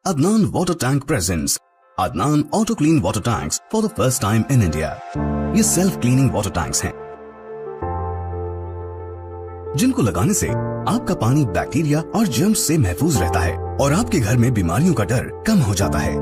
Adnan Water Tank presents Adnan Auto Clean Water Tanks for the first time in India. ये self cleaning water tanks हैं जिनको लगाने से आपका पानी बैक्टीरिया और जर्म्स से महफूज रहता है और आपके घर में बीमारियों का डर कम हो जाता है।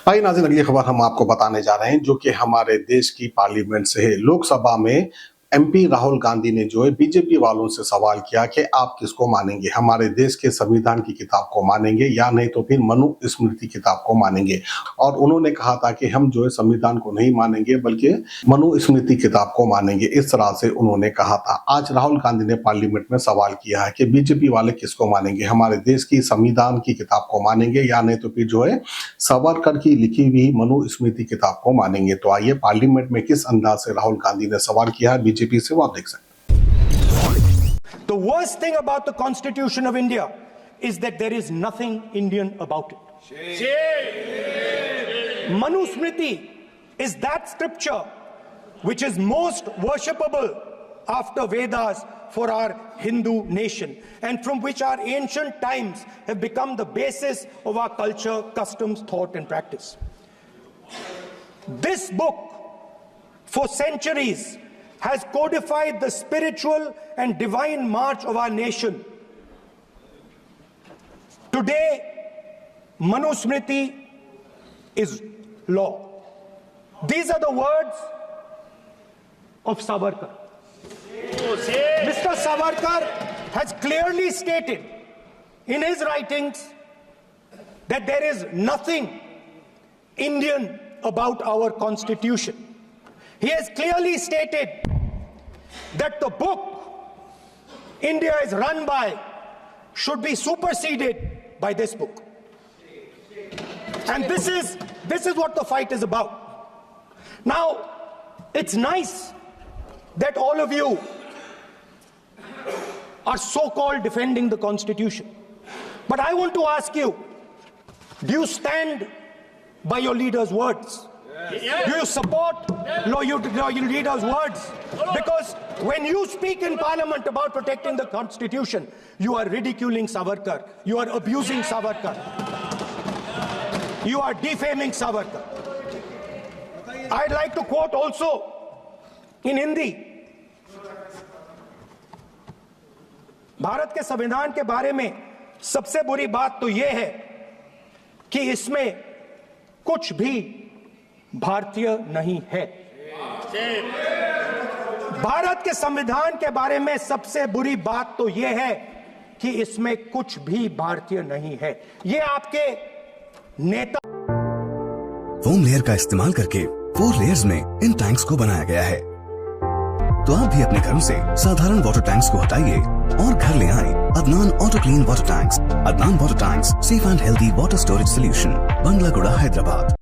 भाई नाज़रीन, अगली खबर हम आपको बताने जा रहे हैं जो कि हमारे देश की पार्लियामेंट से है। लोकसभा में एमपी राहुल गांधी ने जो है बीजेपी वालों से सवाल किया कि आप किसको मानेंगे, हमारे देश के संविधान की किताब को मानेंगे या नहीं तो फिर मनु स्मृति किताब को मानेंगे। और उन्होंने कहा था कि हम जो है संविधान को नहीं मानेंगे बल्कि मनु स्मृति किताब को मानेंगे, इस तरह से उन्होंने कहा था। आज राहुल गांधी ने पार्लियामेंट में सवाल किया है कि बीजेपी वाले किसको मानेंगे, हमारे देश की संविधान की किताब को मानेंगे या नहीं तो फिर जो है सावरकर की लिखी हुई मनु स्मृति किताब को मानेंगे। तो आइए पार्लियामेंट में किस अंदाज से राहुल गांधी ने सवाल किया है बीजेपी से, वो आप देख सकते हैं। The worst thing about the Constitution of India is that there is nothing Indian about it. Manu Smriti is that scripture which is most worshipable after Vedas for our Hindu nation and from which our ancient times have become the basis of our culture, customs, thought and practice. This book for centuries has codified the spiritual and divine march of our nation. Today, Manu Smriti is law. These are the words of Savarkar. Mr. Savarkar has clearly stated in his writings that there is nothing Indian about our constitution. He has clearly stated that the book India is run by should be superseded by this book. And this is what the fight is about. Now, it's nice that all of you are so-called defending the Constitution. But I want to ask you, do you stand by your leader's words? Yes. Do you support your leader's words? Because when you speak in Parliament about protecting the Constitution, you are ridiculing Savarkar, you are abusing Savarkar, you are defaming Savarkar. I'd like to quote also in Hindi. Bharat के संविधान के बारे में सबसे बुरी बात तो यह है कि इसमें कुछ भी भारतीय नहीं है। भारत के संविधान के बारे में सबसे बुरी बात तो यह है कि इसमें कुछ भी भारतीय नहीं है। ये आपके नेता फोम लेयर का इस्तेमाल करके 4 लेयर्स में इन टैंक्स को बनाया गया है। तो आप भी अपने घरों से साधारण वाटर टैंक्स को हटाइए और घर ले आए Adnan auto clean water tanks. Adnan water tanks, safe and healthy water storage solution, Bangalaguda, Hyderabad.